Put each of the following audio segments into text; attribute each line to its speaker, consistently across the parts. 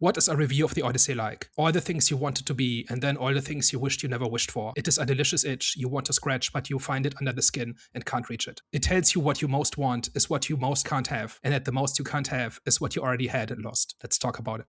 Speaker 1: What is a review of the Odyssey like? All the things you wanted to be, and then all the things you wished you never wished for. It is a delicious itch you want to scratch, but you find it under the skin and can't reach it. It tells you what you most want is what you most can't have, and that the most you can't have is what you already had and lost. Let's talk about it.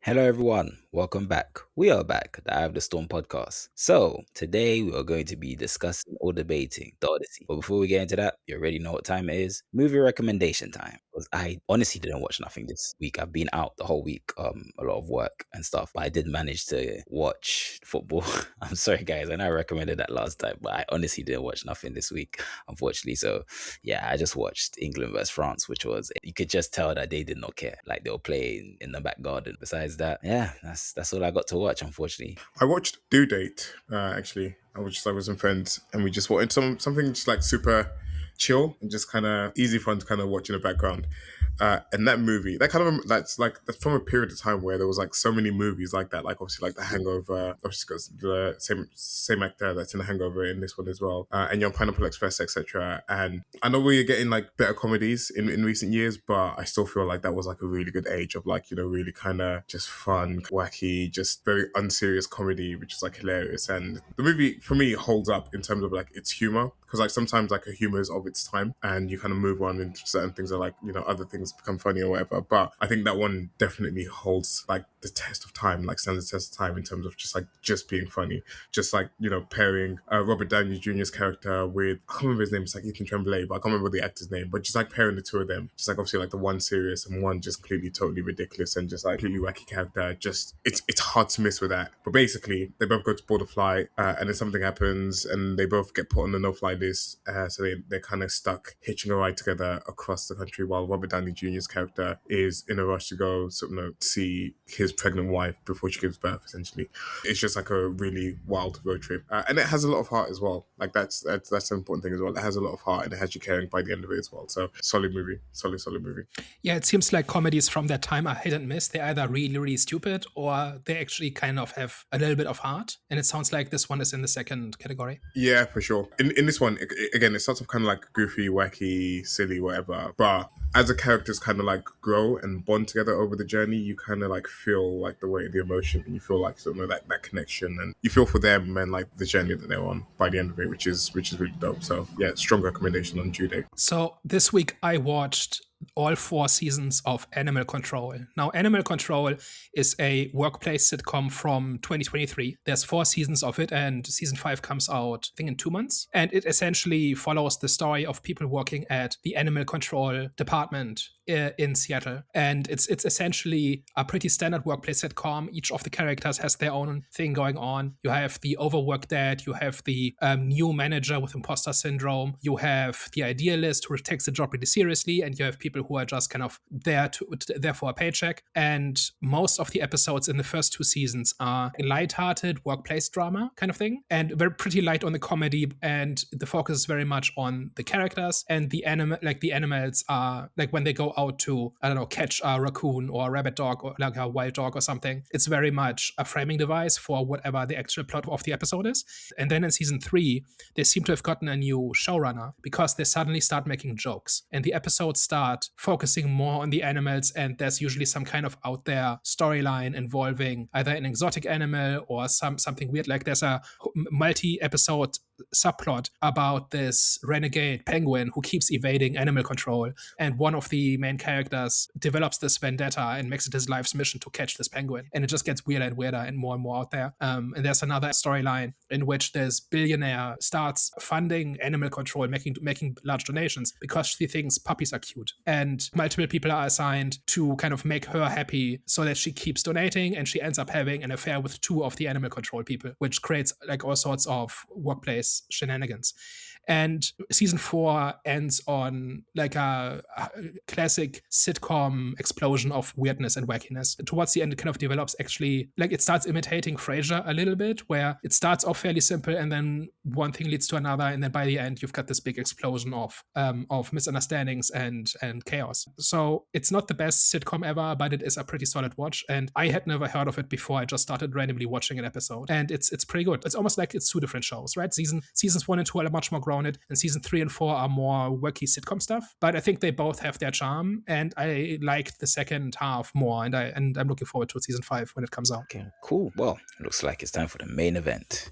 Speaker 2: Hello, everyone. Welcome back. We are back, the Eye of the Storm podcast. So, today we are going to be discussing or debating the Odyssey. But before we get into that, you already know what time it is. Movie recommendation time. Because I honestly didn't watch nothing this week. I've been out the whole week, a lot of work and stuff. But I did manage to watch football. I'm sorry, guys. I know I recommended that last time, but I honestly didn't watch nothing this week, unfortunately. So, yeah, I just watched England versus France, which was, you could just tell that they did not care. Like, they were playing in the back garden. Besides that, yeah, that's all I got to watch, unfortunately.
Speaker 3: I watched Due Date, actually. I was just like with some friends and we just wanted something just like super chill and just kind of easy fun to kind of watch in the background. And that movie, that's from a period of time where there was like so many movies like that, like obviously like The Hangover, obviously got the same actor that's in The Hangover in this one as well, and Young Pineapple Express, etc. And I know we're getting like better comedies in recent years, but I still feel like that was like a really good age of like, really kind of just fun, wacky, just very unserious comedy, which is like hilarious. And the movie for me holds up in terms of like its humor, because like sometimes like a humor is of its time and you kind of move on into certain things are like, other things become funny or whatever. But I think that one definitely holds like the test of time, like stands the test of time in terms of just being funny. Just like, pairing Robert Downey Jr.'s character with, I can't remember his name, it's like Ethan Tremblay, but I can't remember the actor's name, but just like pairing the two of them, just like obviously like the one serious and one just clearly totally ridiculous and just like completely wacky character. Just it's hard to miss with that. But basically they both go to board a flight and then something happens and they both get put on the no-fly list. So they're kind of stuck hitching a ride together across the country while Robert Downey Jr.'s character is in a rush to go see his pregnant wife before she gives birth, essentially. It's just like a really wild road trip. And it has a lot of heart as well. Like that's an important thing as well. It has a lot of heart and it has you caring by the end of it as well. So solid movie. Solid movie.
Speaker 1: Yeah, it seems like comedies from that time are hit and miss. They're either really, really stupid or they actually kind of have a little bit of heart. And it sounds like this one is in the second category.
Speaker 3: Yeah, for sure. In this one, again, it starts off kind of like goofy, wacky, silly, whatever. But as the characters kind of like grow and bond together over the journey, you kind of like feel like the weight of the emotion and you feel like that connection and you feel for them and like the journey that they're on by the end of it, which is really dope. So yeah, strong recommendation on Due Date.
Speaker 1: So this week I watched all 4 seasons of Animal Control. Now, Animal Control is a workplace sitcom from 2023. There's 4 seasons of it, and season 5 comes out, I think, in 2 months. And it essentially follows the story of people working at the Animal Control department in Seattle. And it's essentially a pretty standard workplace sitcom. Each of the characters has their own thing going on. You have the overworked dad, you have the new manager with imposter syndrome, you have the idealist who takes the job really seriously, and you have people who are just kind of there for a paycheck. And most of the episodes in the first 2 seasons are a lighthearted workplace drama kind of thing, and very pretty light on the comedy, and the focus is very much on the characters and the animals are like when they go out to, I don't know, catch a raccoon or a rabbit dog or like a wild dog or something. It's very much a framing device for whatever the actual plot of the episode is. And then in season 3, they seem to have gotten a new showrunner because they suddenly start making jokes and the episodes start focusing more on the animals, and there's usually some kind of out there storyline involving either an exotic animal or something weird. Like there's a multi-episode subplot about this renegade penguin who keeps evading animal control, and one of the main characters develops this vendetta and makes it his life's mission to catch this penguin, and it just gets weirder and weirder and more out there. And there's another storyline in which this billionaire starts funding animal control, making large donations because she thinks puppies are cute, and multiple people are assigned to kind of make her happy so that she keeps donating, and she ends up having an affair with 2 of the animal control people, which creates like all sorts of workplace shenanigans. And season 4 ends on like a classic sitcom explosion of weirdness and wackiness. Towards the end, it kind of develops actually, like it starts imitating Frasier a little bit, where it starts off fairly simple and then one thing leads to another, and then by the end you've got this big explosion of misunderstandings and chaos. So it's not the best sitcom ever, but it is a pretty solid watch. And I had never heard of it before. I just started randomly watching an episode, and it's pretty good. It's almost like it's two different shows, right? Seasons 1 and 2 are much more grounded, and season 3 and 4 are more wacky sitcom stuff. But I think they both have their charm, and I liked the second half more. And I'm looking forward to season 5 when it comes out.
Speaker 2: Okay, cool. Well, it looks like it's time for the main event.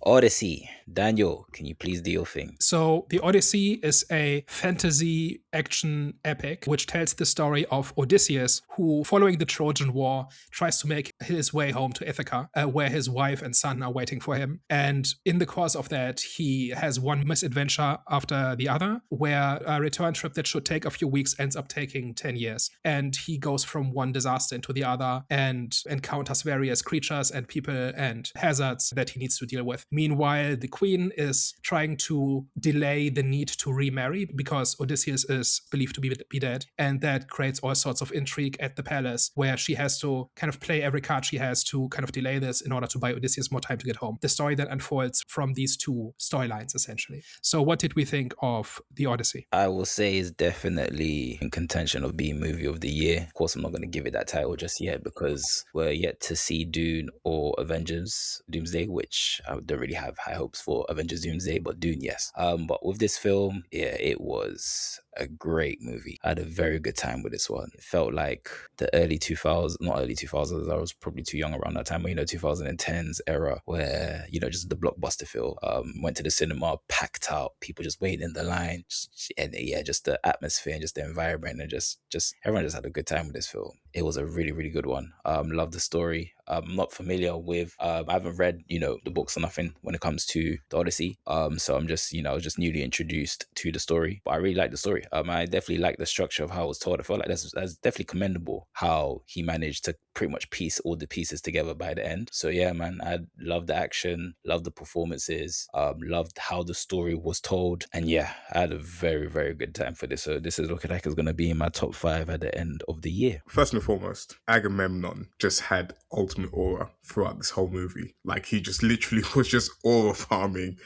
Speaker 2: Odyssey. Daniel, can you please do your thing?
Speaker 1: So the Odyssey is a fantasy action epic which tells the story of Odysseus, who, following the Trojan War, tries to make his way home to Ithaca, where his wife and son are waiting for him. And in the course of that, he has one misadventure after the other, where a return trip that should take a few weeks ends up taking 10 years. And he goes from one disaster into the other and encounters various creatures and people and hazards that he needs to deal with. Meanwhile, the queen is trying to delay the need to remarry because Odysseus is believed to be dead. And that creates all sorts of intrigue at the palace, where she has to kind of play every card she has to kind of delay this in order to buy Odysseus more time to get home. The story then unfolds from these two storylines, essentially. So what did we think of the Odyssey?
Speaker 2: I will say it's definitely in contention of being movie of the year. Of course, I'm not going to give it that title just yet because we're yet to see Dune or Avengers Doomsday, which I don't really have high hopes for Avengers Doomsday, but Dune, yes. But with this film, yeah, it was a great movie. I had a very good time with this one. It felt like the early 2000s, not early 2000s, I was probably too young around that time, but 2010s era where, just the blockbuster feel. Went to the cinema, packed out, people just waiting in the line, just the atmosphere and just the environment, and just everyone just had a good time with this film. It was a really, really good one. Love the story. I'm not familiar with, I haven't read, the books or nothing when it comes to the Odyssey. So I'm just, I was just newly introduced to the story, but I really like the story. I definitely like the structure of how it was told. I felt like that's definitely commendable how he managed to pretty much piece all the pieces together by the end. So yeah, man, I loved the action, loved the performances, loved how the story was told. And yeah, I had a very, very good time for this. So this is looking like it's going to be in my top 5 at the end of the year.
Speaker 3: First and foremost, Agamemnon just had ultimate aura throughout this whole movie. Like, he just literally was just aura farming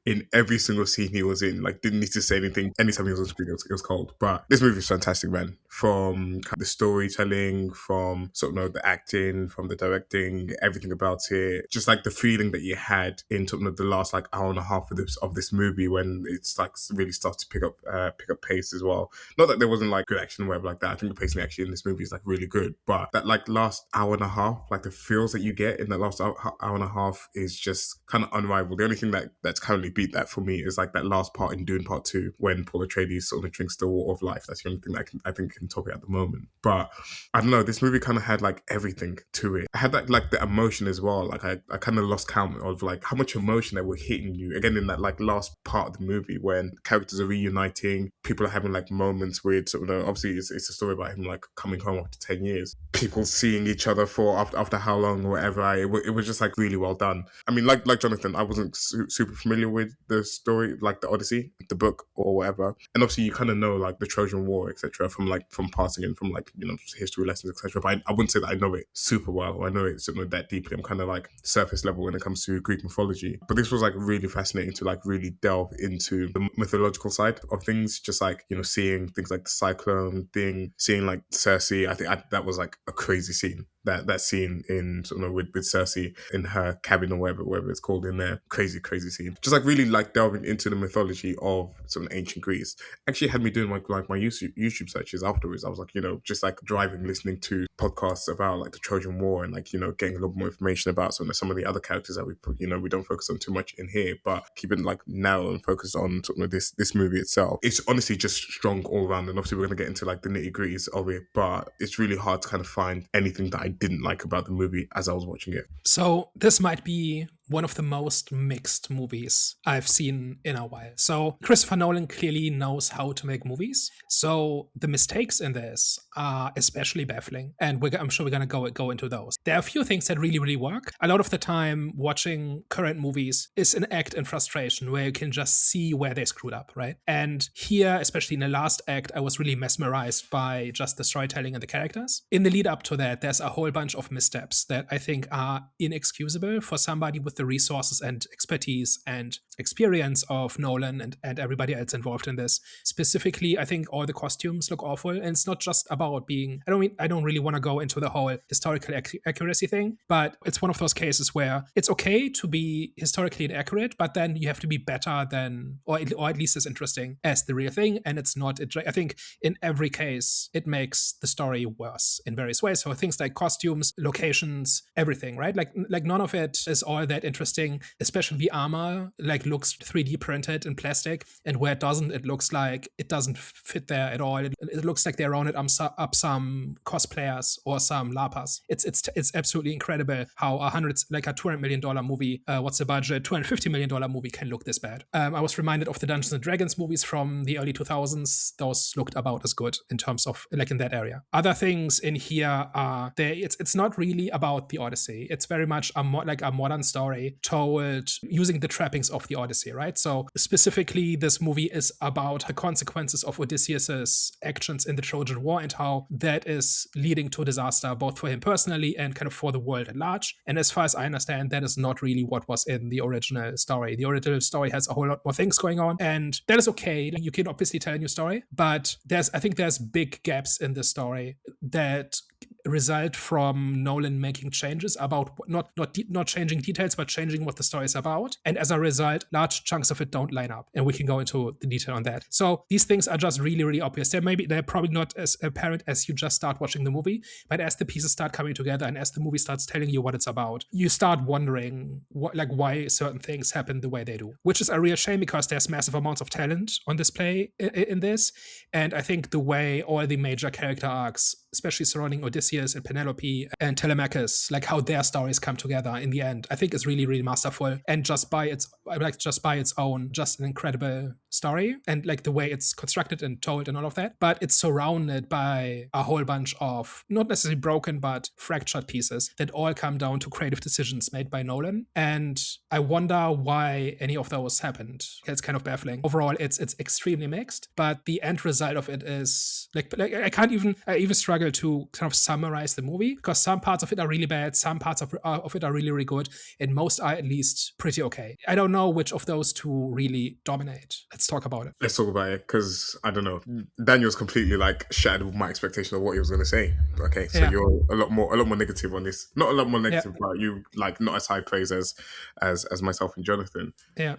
Speaker 3: in every single scene he was in. Like, didn't need to say anything. Anytime he was on screen, it was cold. But this movie is fantastic, man. From the storytelling, from sort of the acting, from the directing, everything about it. Just like the feeling that you had in sort of the last like hour and a half of this movie, when it's like really starts to pick up pace as well. Not that there wasn't like good action or whatever like that. I think the pacing actually in this movie is like really good. But that like last hour and a half, like the feels that you get in that last hour and a half is just kind of unrivaled. The only thing that's currently beat that for me is like that last part in Dune Part 2 when Paul Atreides sort of drinks the water of life. That's the only thing that I think can top it at the moment. But I don't know, this movie kind of had like everything to it. I had that like the emotion as well. Like I kind of lost count of like how much emotion that were hitting you again in that like last part of the movie when characters are reuniting, people are having like moments with sort of, obviously it's a story about him like coming home after 10 years, people seeing each other for after how long or whatever. It was just like really well done. I mean, like Jonathan, I wasn't super familiar with the story, like the Odyssey, the book or whatever, and obviously you kind of know like the Trojan War, etc., from passing and from like history lessons, etc. But I wouldn't say that I know it super well, or I know it sort of that deeply. I'm kind of like surface level when it comes to Greek mythology. But this was like really fascinating to like really delve into the mythological side of things, just like seeing things like the cyclone thing, seeing like Cersei. I think that was like a crazy scene. That scene in with Cersei in her cabin or whatever it's called in there, crazy scene. Just like really like delving into the mythology of some ancient Greece. Actually had me doing my YouTube searches afterwards. I was like just like driving, listening to podcasts about like the Trojan War and like getting a little more information about some of the other characters that we don't focus on too much in here, but keeping like narrow and focused on this movie itself. It's honestly just strong all around, and obviously we're gonna get into like the nitty gritties of it, but it's really hard to kind of find anything that I didn't like about the movie as I was watching it.
Speaker 1: So this might be one of the most mixed movies I've seen in a while. So Christopher Nolan clearly knows how to make movies. So the mistakes in this are especially baffling, and I'm sure we're going to go into those. There are a few things that really, really work. A lot of the time watching current movies is an act in frustration where you can just see where they screwed up, right? And here, especially in the last act, I was really mesmerized by just the storytelling and the characters. In the lead up to that, there's a whole bunch of missteps that I think are inexcusable for somebody with the resources and expertise and experience of Nolan and everybody else involved in this. Specifically, I think all the costumes look awful, and it's not just about being. I don't really want to go into the whole historical accuracy thing, but it's one of those cases where it's okay to be historically inaccurate, but then you have to be better than, or at least as interesting as the real thing, and it's not. I think in every case it makes the story worse in various ways. So things like costumes, locations, everything, right? Like none of it is all that interesting, especially the armor like looks 3D printed in plastic, and where it doesn't, it looks like it doesn't fit there at all. It looks like they rounded up some cosplayers or some lapas. It's absolutely incredible how $200 million movie, what's the budget, $250 million movie can look this bad. I was reminded of the Dungeons and Dragons movies from the early 2000s. Those looked about as good in terms of like in that area. Other things in here are it's not really about the Odyssey. It's very much a modern story told using the trappings of the Odyssey, right? So specifically, this movie is about the consequences of Odysseus's actions in the Trojan War and how that is leading to disaster both for him personally and kind of for the world at large. And as far as I understand, that is not really what was in the original story. The original story has a whole lot more things going on, and that is okay. You can obviously tell a new story, but I think there's big gaps in the story that result from Nolan making changes about not changing details, but changing what the story is about. And as a result, large chunks of it don't line up. And we can go into the detail on that. So these things are just really, really obvious. They're probably not as apparent as you just start watching the movie, but as the pieces start coming together and as the movie starts telling you what it's about, you start wondering why certain things happen the way they do, which is a real shame because there's massive amounts of talent on display in this. And I think the way all the major character arcs, especially surrounding Odysseus and Penelope and Telemachus, like how their stories come together in the end, I think is really, really masterful. And just by its own, just an incredible story, and like the way it's constructed and told and all of that. But it's surrounded by a whole bunch of not necessarily broken, but fractured pieces that all come down to creative decisions made by Nolan. And I wonder why any of those happened. It's kind of baffling. Overall, it's extremely mixed, but the end result of it is like I even struggle to kind of summarize the movie because some parts of it are really bad, some parts of it are really, really good, and most are at least pretty okay. I don't know which of those two really dominate. Let's talk about it.
Speaker 3: Let's talk about it because I don't know. Daniel's completely like shattered with my expectation of what he was going to say. Okay, so you're a lot more negative on this. Not a lot more negative, but you like not as high praise as myself and Jonathan.
Speaker 1: Yeah.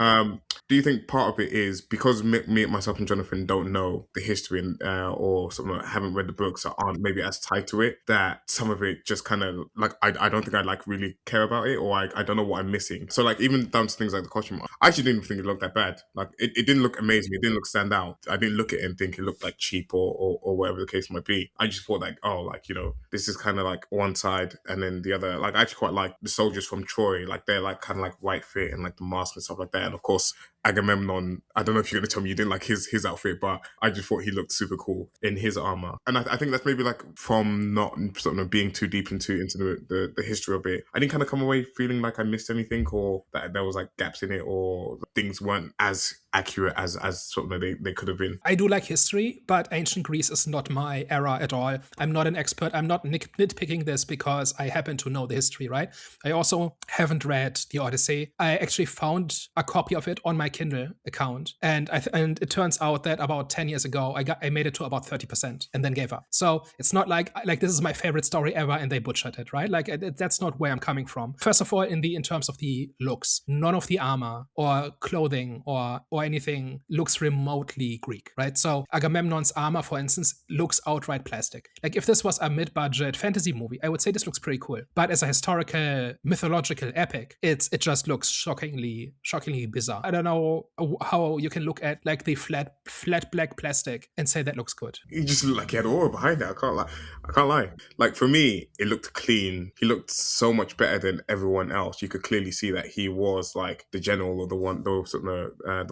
Speaker 3: Do you think part of it is because me, myself, and Jonathan don't know the history and or haven't read the books or aren't maybe as tied to it, that some of it just kind of like I don't think I like really care about it, or I don't know what I'm missing. So like even down to things like the costume, I actually didn't think it looked that bad. Like it didn't look amazing. It didn't look stand out. I didn't look at it and think it looked like cheap or whatever the case might be. I just thought like, oh, like, you know, this is kind of like one side and then the other. Like I actually quite like the soldiers from Troy. Like they're like kind of like white fit and like the mask and stuff like that. And of course Agamemnon, I don't know if you're going to tell me you didn't like his outfit, but I just thought he looked super cool in his armor. And I think that's maybe like from not sort of being too deep into the history of it. I didn't kind of come away feeling like I missed anything or that there was like gaps in it or things weren't as accurate as sort of they could have been.
Speaker 1: I do like history, but ancient Greece is not my era at all. I'm not an expert. I'm not nitpicking this because I happen to know the history, right? I also haven't read the Odyssey. I actually found a copy of it on my Kindle account, and it turns out that about 10 years ago, I made it to about 30% and then gave up. So it's not like this is my favorite story ever and they butchered it, right? Like that's not where I'm coming from. First of all, in terms of the looks, none of the armor or clothing or anything looks remotely Greek, right? So Agamemnon's armor, for instance, looks outright plastic. Like if this was a mid-budget fantasy movie, I would say this looks pretty cool. But as a historical, mythological epic, it just looks shockingly bizarre. I don't know how you can look at like the flat black plastic and say that looks good.
Speaker 3: He just looked like he had aura behind it. I can't lie. Like for me, it looked clean. He looked so much better than everyone else. You could clearly see that he was like the general or the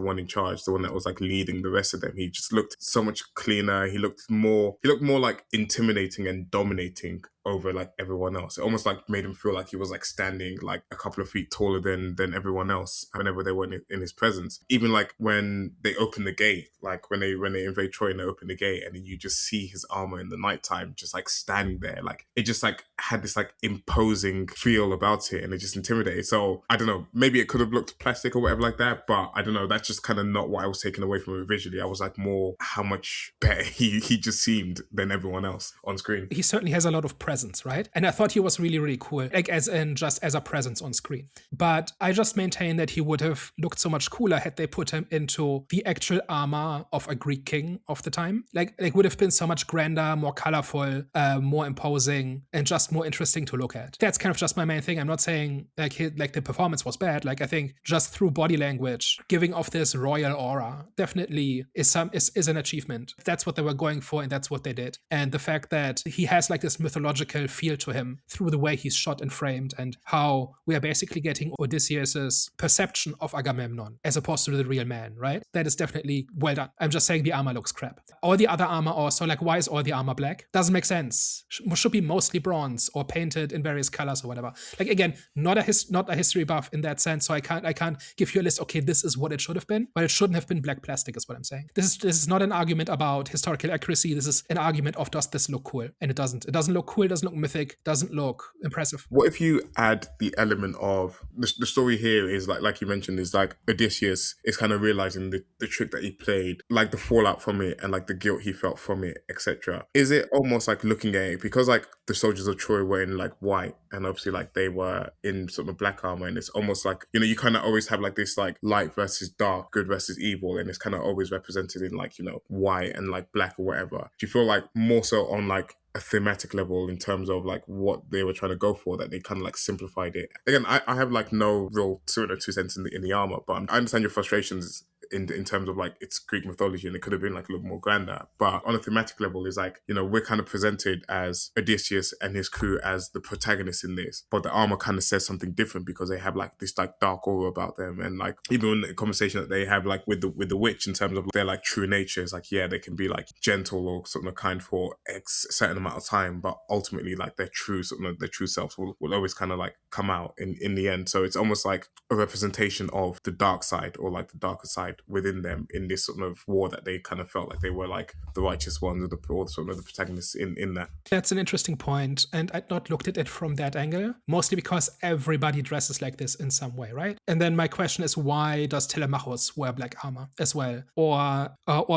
Speaker 3: one in charge, the one that was like leading the rest of them. He just looked so much cleaner. He looked more like intimidating and dominating over like everyone else. It almost like made him feel like he was like standing like a couple of feet taller than everyone else whenever they were in his presence. Even like when they open the gate, like when they invade Troy and they open the gate, and then you just see his armor in the nighttime just like standing there, like it just like had this like imposing feel about it, and it just intimidated. So I don't know, maybe it could have looked plastic or whatever like that, but I don't know, that's just kind of not what I was taking away from it visually. I was like more how much better he just seemed than everyone else on screen.
Speaker 1: He certainly has a lot of presence, right? And I thought he was really, really cool, like as in just as a presence on screen. But I just maintain that he would have looked so much cooler had they put him into the actual armor of a Greek king of the time. Like would have been so much grander, more colorful, more imposing, and just more interesting to look at. That's kind of just my main thing. I'm not saying like the performance was bad. Like I think just through body language, giving off this royal aura definitely is an achievement. That's what they were going for, and that's what they did. And the fact that he has like this mythological feel to him through the way he's shot and framed, and how we are basically getting Odysseus's perception of Agamemnon as opposed to the real man, right? That is definitely well done. I'm just saying the armor looks crap. All the other armor also, like why is all the armor black? Doesn't make sense. Should be mostly bronze or painted in various colors or whatever. Like again, not a history buff in that sense, so I can't give you a list, okay, this is what it should have been, but it shouldn't have been black plastic is what I'm saying. This is not an argument about historical accuracy. This is an argument of does this look cool? And it doesn't. It doesn't look cool, it doesn't look mythic, doesn't look impressive.
Speaker 3: What if you add the element of the story here is like you mentioned, is like Odysseus is kind of realizing the trick that he played, like the fallout from it and like the guilt he felt from it, etc. Is it almost like looking at it because like the soldiers of Troy were in like white and obviously like they were in sort of black armor, and it's almost like, you know, you kind of always have like this like light versus dark, good versus evil, and it's kind of always represented in like, you know, white and like black or whatever. Do you feel like more so on like a thematic level in terms of like what they were trying to go for, that they kind of like simplified it? Again, I have like no real sort of 2 cents in the armor, but I understand your frustrations in terms of like it's Greek mythology and it could have been like a little more grander. But on a thematic level, is like, you know, we're kind of presented as Odysseus and his crew as the protagonists in this, but the armor kind of says something different because they have like this like dark aura about them, and like even the conversation that they have like with the witch in terms of their like true nature is like, yeah, they can be like gentle or sort of kind for X certain amount of time, but ultimately like their true sort of their true selves will always kind of like come out in the end. So it's almost like a representation of the dark side or like the darker side within them in this sort of war that they kind of felt like they were like the righteous ones or sort of the protagonists in that.
Speaker 1: That's an interesting point, and I'd not looked at it from that angle, mostly because everybody dresses like this in some way, right? And then my question is, why does Telemachus wear black armor as well, or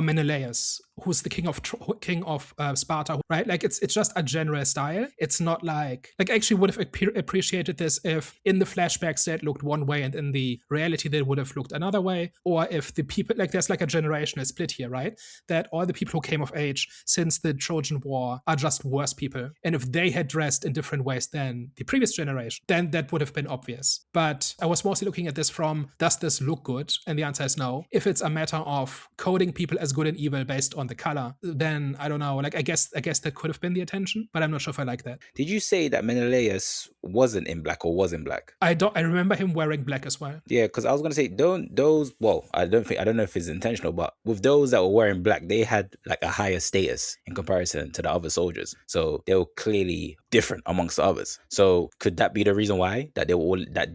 Speaker 1: Menelaus, who's the king of Sparta, right? Like it's just a general style. It's not like I actually would have appreciated this if in the flashbacks they looked one way and in the reality they would have looked another way, or if the people, like there's like a generational split here, right? That all the people who came of age since the Trojan War are just worse people, and if they had dressed in different ways than the previous generation, then that would have been obvious. But I was mostly looking at this from, does this look good? And the answer is no. If it's a matter of coding people as good and evil based on the color, then I don't know. Like I guess that could have been the intention, but I'm not sure if I like that.
Speaker 2: Did you say that Menelaus wasn't in black or was in black?
Speaker 1: I remember him wearing black as well.
Speaker 2: Yeah, because I was gonna say, I don't know if it's intentional, but with those that were wearing black, they had like a higher status in comparison to the other soldiers. So they were clearly different amongst the others. So could that be the reason why that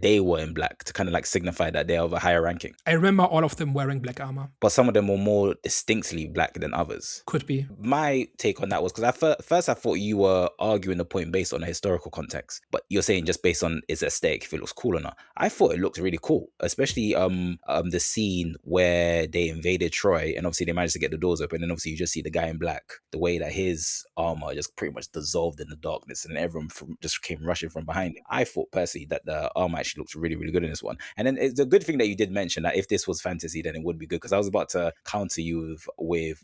Speaker 2: they were in black, to kind of like signify that they're of a higher ranking?
Speaker 1: I remember all of them wearing black armor,
Speaker 2: but some of them were more distinctly black than others.
Speaker 1: Could be.
Speaker 2: My take on that was because first I thought you were arguing the point based on a historical context, but you're saying just based on its aesthetic, if it looks cool or not. I thought it looked really cool, especially the scene where they invaded Troy and obviously they managed to get the doors open, and obviously you just see the guy in black, the way that his armor just pretty much dissolved in the darkness and everyone just came rushing from behind him. I thought personally that the armor actually looks really, really good in this one. And then it's a good thing that you did mention that if this was fantasy, then it would be good, because I was about to counter you with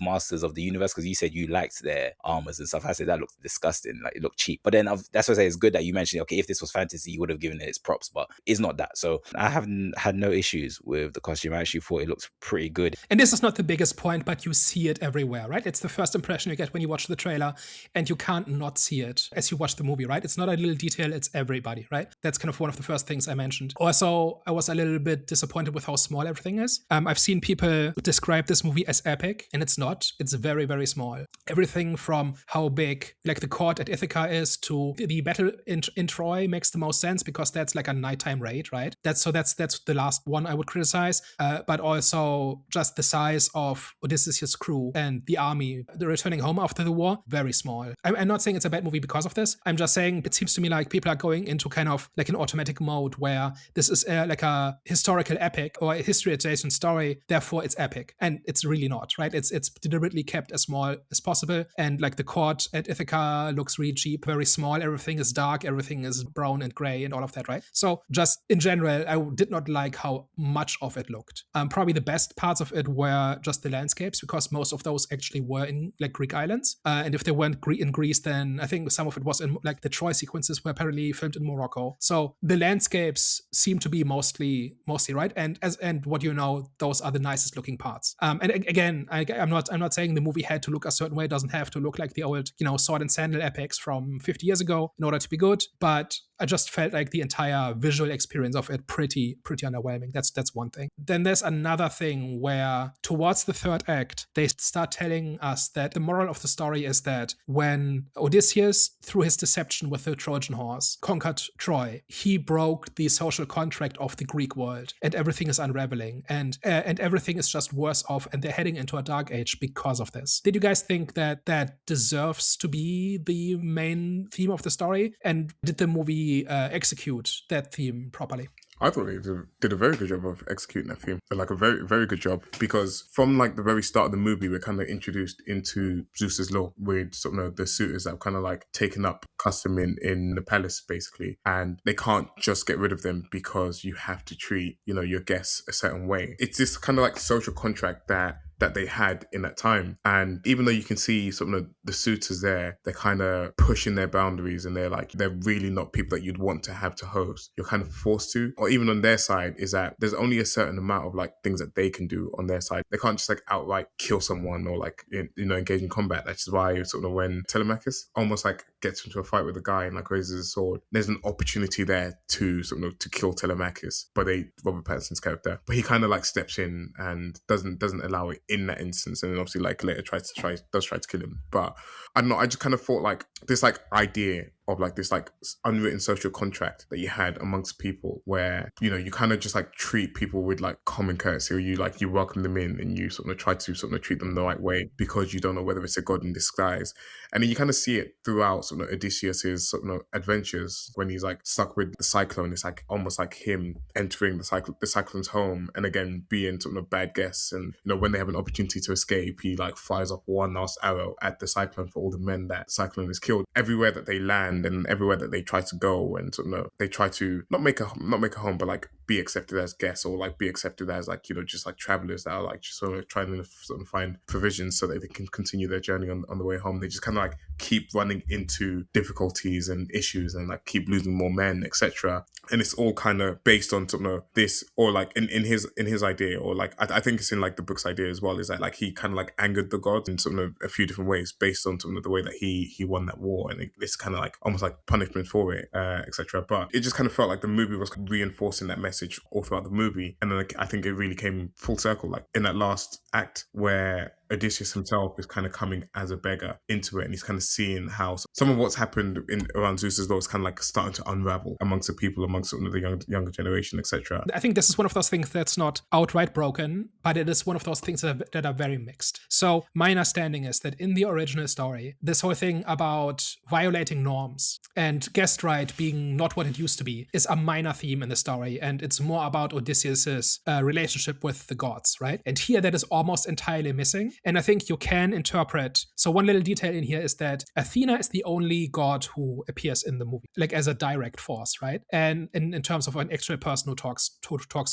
Speaker 2: Masters of the Universe, because you said you liked their armors and stuff. I said that looked disgusting, like it looked cheap. But then that's what I say, it's good that you mentioned, okay, if this was fantasy, you would have given it its props, but it's not that. So I haven't had no issues with the costume. I actually thought it looks pretty good.
Speaker 1: And this is not the biggest point, but you see it everywhere, right? It's the first impression you get when you watch the trailer, and you can't not see it as you watch the movie, right? It's not a little detail, it's everybody, right? That's kind of one of the first things I mentioned. Also, I was a little bit disappointed with how small everything is. I've seen people describe this movie as epic, and it's not. It's very, very small. Everything from how big like the court at Ithaca is to the battle in Troy makes the most sense, because that's like a nighttime raid, right? That's the last one I would criticize. But also just the size of Odysseus' crew and the army, the returning home after the war, very small. I'm not saying it's a bad movie because of this. I'm just saying it seems to me like people are going into kind of like an automatic mode where this is like a historical epic or a history adjacent story, therefore it's epic. And it's really not, right? It's deliberately kept as small as possible. And like the court at Ithaca looks really cheap, very small. Everything is dark, everything is brown and gray and all of that, right? So just in general, I did not like how much of it looked. Probably the best parts of it were just the landscapes, because most of those actually were in like Greek islands. And if they weren't in Greece, then I think some of it was in like the Troy sequences were apparently filmed in Morocco. So the landscapes seem to be mostly right. And what you know, those are the nicest looking parts. And again, I'm not saying the movie had to look a certain way. It doesn't have to look like the old, sword and sandal epics from 50 years ago in order to be good. But I just felt like the entire visual experience of it pretty underwhelming. That's one thing. Then there's another thing where towards the third act, they start telling us that the moral of the story is that when Odysseus, through his deception with the Trojan horse, conquered Troy, he broke the social contract of the Greek world, and everything is unraveling, and everything is just worse off, and they're heading into a dark age because of this. Did you guys think that deserves to be the main theme of the story? And did the movie execute that theme properly?
Speaker 3: I thought they did a very good job of executing that theme. Like a very, very good job, because from like the very start of the movie, we're kind of introduced into Zeus's law with sort of the suitors that have kind of like taken up custom in the palace, basically. And they can't just get rid of them because you have to treat, your guests a certain way. It's this kind of like social contract that they had in that time. And even though you can see some of the suitors there, they're kind of pushing their boundaries, and they're really not people that you'd want to have to host. You're kind of forced to, or even on their side, is that there's only a certain amount of like things that they can do on their side. They can't just like outright kill someone or like, engage in combat. That's why sort of when Telemachus almost like gets into a fight with a guy and like raises his sword, there's an opportunity there to sort of to kill Telemachus, but Robert Pattinson's character, but he kind of like steps in and doesn't allow it in that instance, and then obviously like later does try to kill him. But I don't know, I just kind of thought like this like idea of like this like unwritten social contract that you had amongst people, where you kind of just like treat people with like common courtesy, or you welcome them in and you sort of try to sort of treat them the right way, because you don't know whether it's a god in disguise. And then you kind of see it throughout sort of Odysseus's sort of adventures, when he's like stuck with the cyclone. It's like almost like him entering the cyclone's home, and again being sort of bad guests, and when they have an opportunity to escape, he like fires off one last arrow at the cyclone for all the men that the cyclone has killed. Everywhere that they land and everywhere that they try to go, and sort of they try to not make a home, but like be accepted as guests, or like be accepted as like just like travelers that are like just sort of trying to sort of find provisions so that they can continue their journey on the way home. They just kind of like keep running into difficulties and issues, and like keep losing more men, etc. And it's all kind of based on sort of this, or like in his idea, or like I think it's in like the book's idea as well, is that like he kind of like angered the gods in sort of a few different ways based on sort of the way that he won that war, and it's kind of like almost like punishment for it, etc. But it just kind of felt like the movie was reinforcing that message all throughout the movie, and then like, I think it really came full circle, like in that last act where Odysseus himself is kind of coming as a beggar into it, and he's kind of seeing how some of what's happened around Zeus's law is kind of like starting to unravel amongst the people, amongst the younger generation, etc.
Speaker 1: I think this is one of those things that's not outright broken, but it is one of those things that are very mixed. So my understanding is that in the original story, this whole thing about violating norms and guest right being not what it used to be is a minor theme in the story, and it's more about Odysseus's relationship with the gods, right? And here that is almost entirely missing. And I think you can interpret. So one little detail in here is that Athena is the only god who appears in the movie, like as a direct force, right? And in terms of an actual person who talks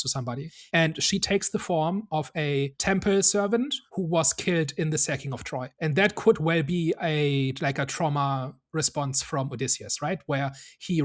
Speaker 1: to somebody. And she takes the form of a temple servant who was killed in the sacking of Troy. And that could well be a trauma response from Odysseus, right? Where he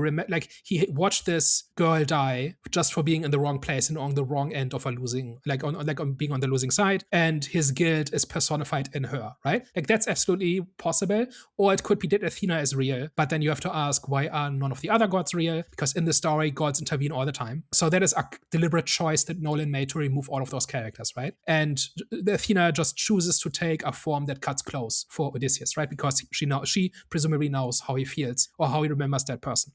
Speaker 1: he watched this girl die just for being in the wrong place and on the wrong end of a losing, on being on the losing side, and his guilt is personified in her, right? Like that's absolutely possible. Or it could be that Athena is real, but then you have to ask, why are none of the other gods real? Because in the story, gods intervene all the time. So that is a deliberate choice that Nolan made to remove all of those characters, right? And Athena just chooses to take a form that cuts close for Odysseus, right? Because she presumably knows how he feels or how he remembers that person.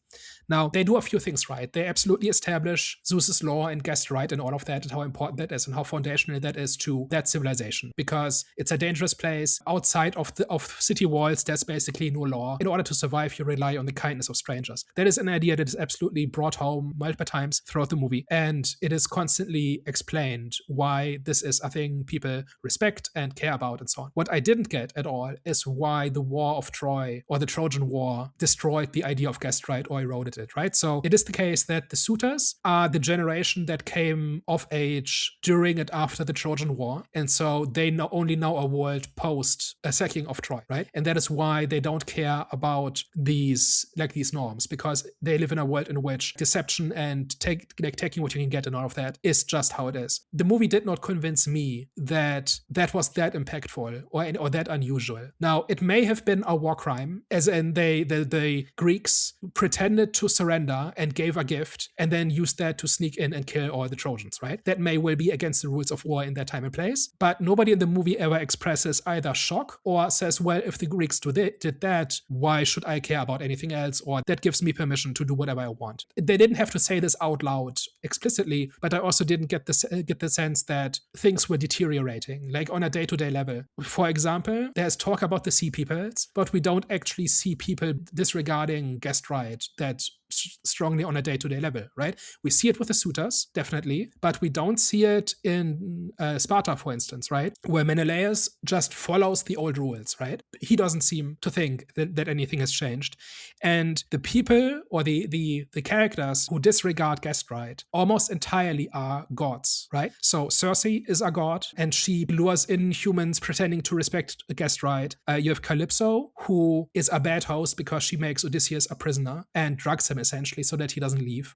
Speaker 1: Now, they do a few things right. They absolutely establish Zeus's law and guest right and all of that, and how important that is and how foundational that is to that civilization, because it's a dangerous place. Outside of city walls, there's basically no law. In order to survive, you rely on the kindness of strangers. That is an idea that is absolutely brought home multiple times throughout the movie, and it is constantly explained why this is a thing people respect and care about and so on. What I didn't get at all is why the War of Troy or the Trojan War destroyed the idea of guest right or eroded it, right? So it is the case that the suitors are the generation that came of age during and after the Trojan War, and so they only know a world post a sacking of Troy, right? And that is why they don't care about these norms, because they live in a world in which deception and taking what you can get and all of that is just how it is. The movie did not convince me that that was that impactful or that unusual. Now, it may have been a war crime, as in the Greeks pretended to surrender and gave a gift and then used that to sneak in and kill all the Trojans, right? That may well be against the rules of war in that time and place, but nobody in the movie ever expresses either shock or says, well, if the Greeks did that, why should I care about anything else? Or that gives me permission to do whatever I want. They didn't have to say this out loud explicitly, but I also didn't get the sense that things were deteriorating, like on a day-to-day level. For example, there's talk about the sea peoples, but we don't actually see people disregarding guest right that strongly on a day-to-day level, right? We see it with the suitors, definitely, but we don't see it in Sparta, for instance, right? Where Menelaus just follows the old rules, right? He doesn't seem to think that anything has changed. And the people or the characters who disregard guest right almost entirely are gods, right? So Circe is a god, and she lures in humans pretending to respect a guest right. You have Calypso, who is a bad host because she makes Odysseus a prisoner and drugs him essentially so that he doesn't leave.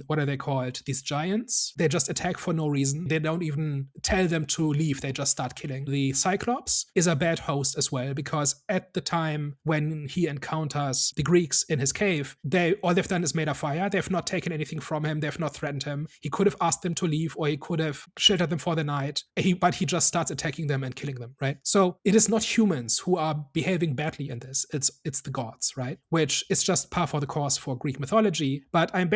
Speaker 1: What are they called? These giants. They just attack for no reason. They don't even tell them to leave. They just start killing. The Cyclops is a bad host as well, because at the time when he encounters the Greeks in his cave, all they've done is made a fire. They've not taken anything from him. They've not threatened him. He could have asked them to leave, or he could have sheltered them for the night. But he just starts attacking them and killing them, right? So it is not humans who are behaving badly in this. It's the gods, right? Which is just par for the course for Greek mythology. But I'm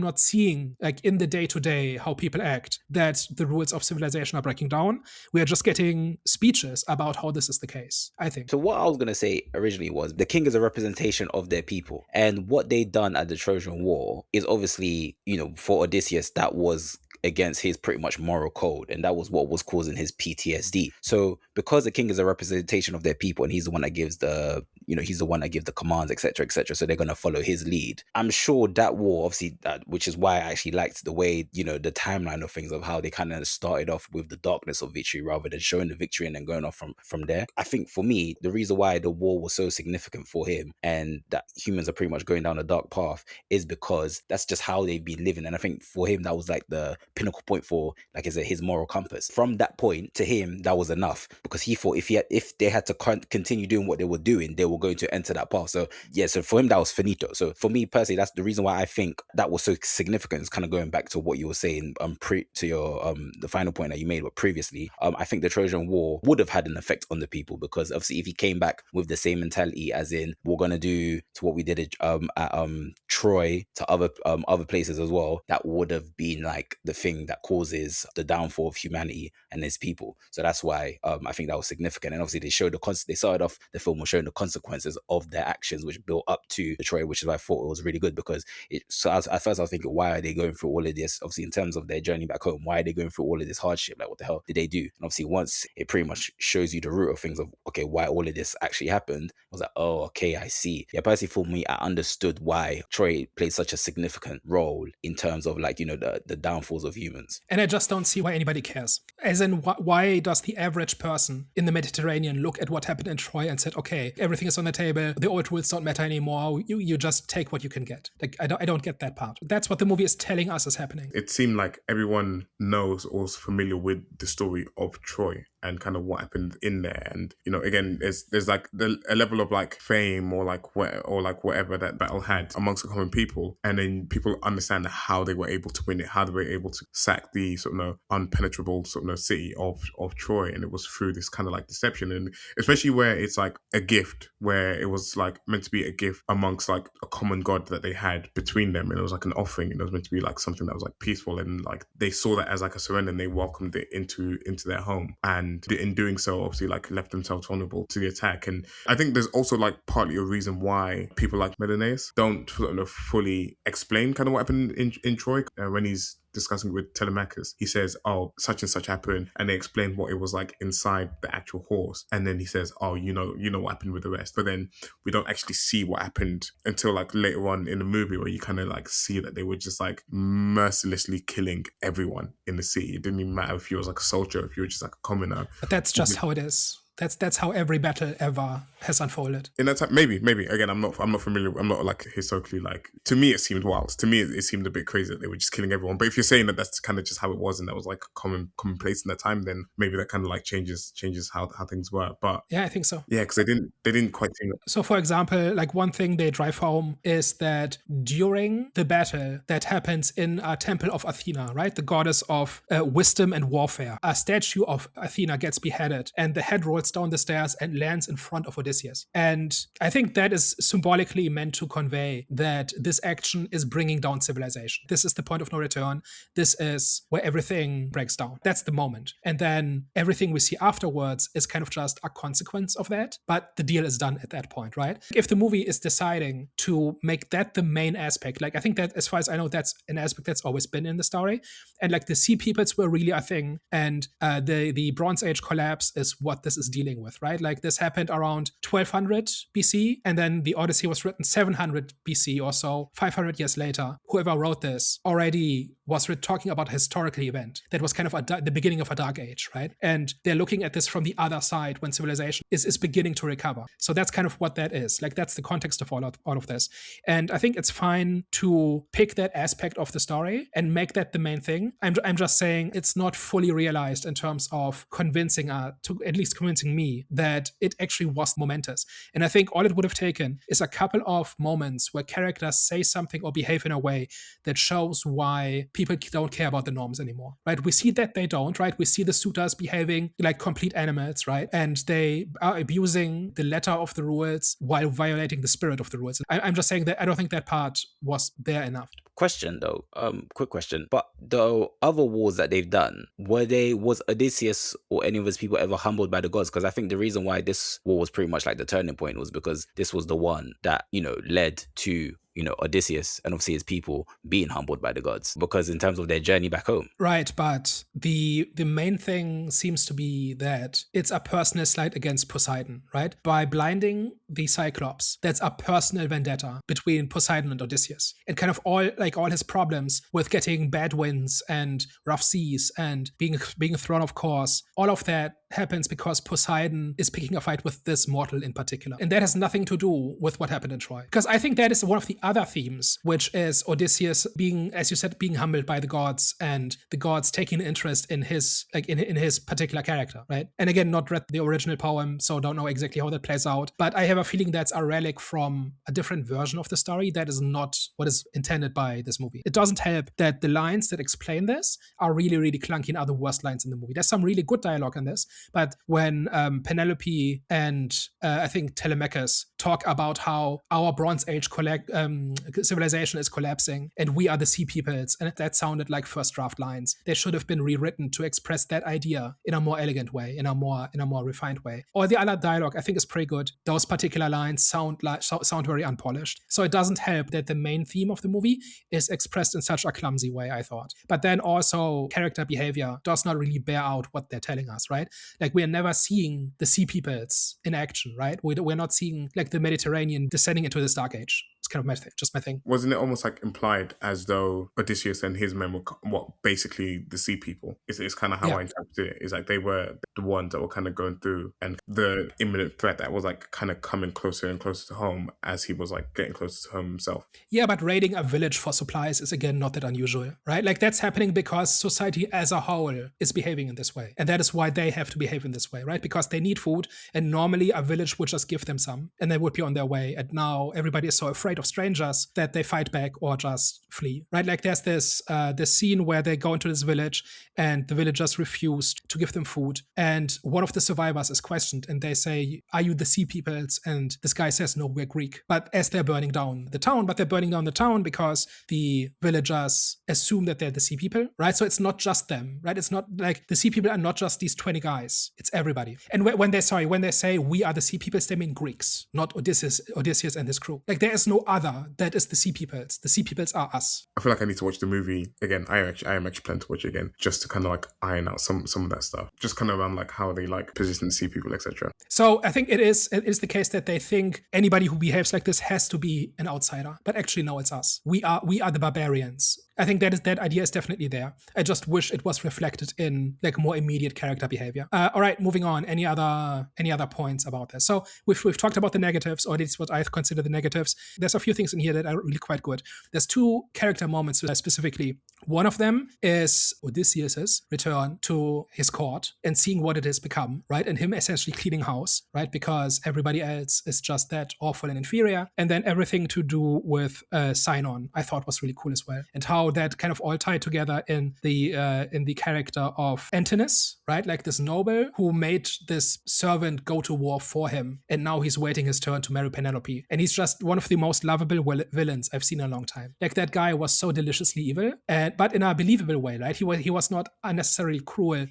Speaker 1: not seeing, like, in the day-to-day how people act, that the rules of civilization are breaking down. We are just getting speeches about how this is the case, I think.
Speaker 2: So what I was going to say originally was the king is a representation of their people. And what they done at the Trojan War is obviously, for Odysseus, that was against his pretty much moral code, and that was what was causing his PTSD. So because the king is a representation of their people, and he's the one that gives the commands, etc., so they're going to follow his lead. I'm sure that war, obviously, which is why I actually liked the way, the timeline of things, of how they kind of started off with the darkness of victory rather than showing the victory and then going off from there. I think for me, the reason why the war was so significant for him and that humans are pretty much going down a dark path is because that's just how they've been living. And I think for him, that was like the pinnacle point for, like I said, his moral compass. From that point to him, that was enough, because he thought if they had to continue doing what they were doing, they were going to enter that path. So so for him, that was finito. So for me personally, that's the reason why I think that was so significant. It's kind of going back to what you were saying to your the final point that you made previously. I think the Trojan War would have had an effect on the people, because obviously if he came back with the same mentality, as in we're gonna do to what we did at Troy, to other places as well, that would have been like the thing that causes the downfall of humanity and its people. So that's why I think that was significant. And obviously they started off the film was showing the consequences of their actions, which built up to the Troy, which is why I thought it was really good, because at first I was thinking, why are they going through all of this? Obviously, in terms of their journey back home, why are they going through all of this hardship? Like, what the hell did they do? And obviously, once it pretty much shows you the root of things, of okay, why all of this actually happened, I was like, oh, okay, I see. Yeah, personally for me, I understood why Troy played such a significant role in terms of, like, the downfalls of humans.
Speaker 1: And I just don't see why anybody cares. As in, why does the average person in the Mediterranean look at what happened in Troy and said, okay, everything is on the table, the old rules don't matter anymore, you just take what you can get. Like, I don't get that part. That's what the movie is telling us is happening.
Speaker 3: It seemed like everyone knows or is familiar with the story of Troy and kind of what happened in there. And, you know, again, there's like a level of like fame or like whatever that battle had amongst the common people. And then people understand how they were able to win it, how they were able to sack the sort of unpenetrable sort of city of Troy. And it was through this kind of like deception. And especially where it's like a gift, where it was like meant to be a gift amongst like a common god that they had between them. And it was like an offering, and it was meant to be like something that was like peaceful. And like they saw that as like a surrender, and they welcomed it into their home. And in doing so, obviously like left themselves vulnerable to the attack. And I think there's also like partly a reason why people like Menelaus don't sort of fully explain kind of what happened in Troy. When he's discussing with Telemachus, he says, oh, such and such happened, and they explain what it was like inside the actual horse. And then he says, oh, you know what happened with the rest. But then we don't actually see what happened until like later on in the movie, where you kind of like see that they were just like mercilessly killing everyone in the city. It didn't even matter if you was like a soldier, if you were just like a commoner.
Speaker 1: But that's just how it is. That's how every battle ever has unfolded.
Speaker 3: In that time, maybe. Again, I'm not familiar. I'm not like historically like. To me, it seemed wild. To me, it seemed a bit crazy that they were just killing everyone. But if you're saying that that's kind of just how it was, and that was like commonplace in that time, then maybe that kind of like changes how things were. But
Speaker 1: yeah, I think so.
Speaker 3: Yeah, because they didn't quite seem.
Speaker 1: So, for example, like one thing they drive home is that during the battle that happens in a temple of Athena, right, the goddess of wisdom and warfare, a statue of Athena gets beheaded, and the head rolls down the stairs and lands in front of Odysseus. And I think that is symbolically meant to convey that this action is bringing down civilization. This is the point of no return. This is where everything breaks down. That's the moment. And then everything we see afterwards is kind of just a consequence of that. But the deal is done at that point, right? If the movie is deciding to make that the main aspect, like I think that as far as I know, that's an aspect that's always been in the story. And like the sea peoples were really a thing. And the Bronze Age collapse is what this is dealing with, right? Like this happened around 1200 BC, and then the Odyssey was written 700 BC or so, 500 years later. Whoever wrote this already was talking about a historical event that was kind of the beginning of a dark age, right? And they're looking at this from the other side when civilization is beginning to recover. So that's kind of what that is. Like that's the context of all of this. And I think it's fine to pick that aspect of the story and make that the main thing. I'm just saying it's not fully realized in terms of convincing me that it actually was momentous. And I think all it would have taken is a couple of moments where characters say something or behave in a way that shows why people don't care about the norms anymore, right? We see that they don't, right? We see the suitors behaving like complete animals, right? And they are abusing the letter of the rules while violating the spirit of the rules. I'm just saying that I don't think that part was there enough.
Speaker 2: Question though, quick question. But the other wars that they've done, was Odysseus or any of his people ever humbled by the gods? Because I think the reason why this war was pretty much like the turning point was because this was the one that, led to Odysseus and obviously his people being humbled by the gods, because in terms of their journey back home.
Speaker 1: Right, but the main thing seems to be that it's a personal slight against Poseidon, right? By blinding the Cyclops, that's a personal vendetta between Poseidon and Odysseus. And kind of all his problems with getting bad winds and rough seas and being thrown off course, all of that happens because Poseidon is picking a fight with this mortal in particular. And that has nothing to do with what happened in Troy. Because I think that is one of the other themes, which is Odysseus being, as you said, being humbled by the gods and the gods taking interest in his particular character, right? And again, not read the original poem, so don't know exactly how that plays out. But I have a feeling that's a relic from a different version of the story that is not what is intended by this movie. It doesn't help that the lines that explain this are really, really clunky and are the worst lines in the movie. There's some really good dialogue in this, but when Penelope and I think Telemachus talk about how our Bronze Age civilization is collapsing and we are the sea peoples, and that sounded like first draft lines. They should have been rewritten to express that idea in a more elegant way, in a more refined way. All the other dialogue I think is pretty good. Those particular lines sound very unpolished. So it doesn't help that the main theme of the movie is expressed in such a clumsy way, I thought. But then also character behavior does not really bear out what they're telling us, right? Like we are never seeing the sea peoples in action, right? We're not seeing like the Mediterranean descending into this dark age. It's kind of just my thing.
Speaker 3: Wasn't it almost like implied as though Odysseus and his men were what basically the sea people? It's kind of how I interpreted it. It's like they were the ones that were kind of going through, and the imminent threat that was like kind of coming closer and closer to home as he was like getting closer to home himself.
Speaker 1: Yeah, but raiding a village for supplies is again not that unusual, right? Like that's happening because society as a whole is behaving in this way. And that is why they have to behave in this way, right? Because they need food, and normally a village would just give them some and they would be on their way. And now everybody is so afraid of strangers that they fight back or just flee, right? Like there's this scene where they go into this village and the villagers refused to give them food. And one of the survivors is questioned and they say, "Are you the sea peoples?" And this guy says, "No, we're Greek." But as they're burning down the town, but they're burning down the town because the villagers assume that they're the sea people, right? So it's not just them, right? It's not like the sea people are not just these 20 guys. It's everybody. And when they say we are the sea peoples, they mean Greeks, not Odysseus and his crew. Like there is no other that is the sea peoples. The sea peoples are us.
Speaker 3: I feel like I need to watch the movie again. I am actually planning to watch it again just to kind of like iron out some of that stuff, just kind of around like how they like position the sea people, etc.
Speaker 1: So I think it is the case that they think anybody who behaves like this has to be an outsider, but actually no, it's us. We are the barbarians. I think that idea is definitely there. I just wish it was reflected in like more immediate character behavior. All right, moving on. Any other points about this? So we've talked about the negatives, or at least what I consider the negatives. There's a few things in here that are really quite good. There's two character moments specifically. One of them is Odysseus's return to his court and seeing what it has become, right? And him essentially cleaning house, right? Because everybody else is just that awful and inferior. And then everything to do with Sinon, I thought was really cool as well. And how that kind of all tied together in the character of Antinous, right? Like this noble who made this servant go to war for him, and now he's waiting his turn to marry Penelope. And he's just one of the most lovable villains I've seen in a long time. Like that guy was so deliciously evil, but in a believable way, right? He was not unnecessarily cruel.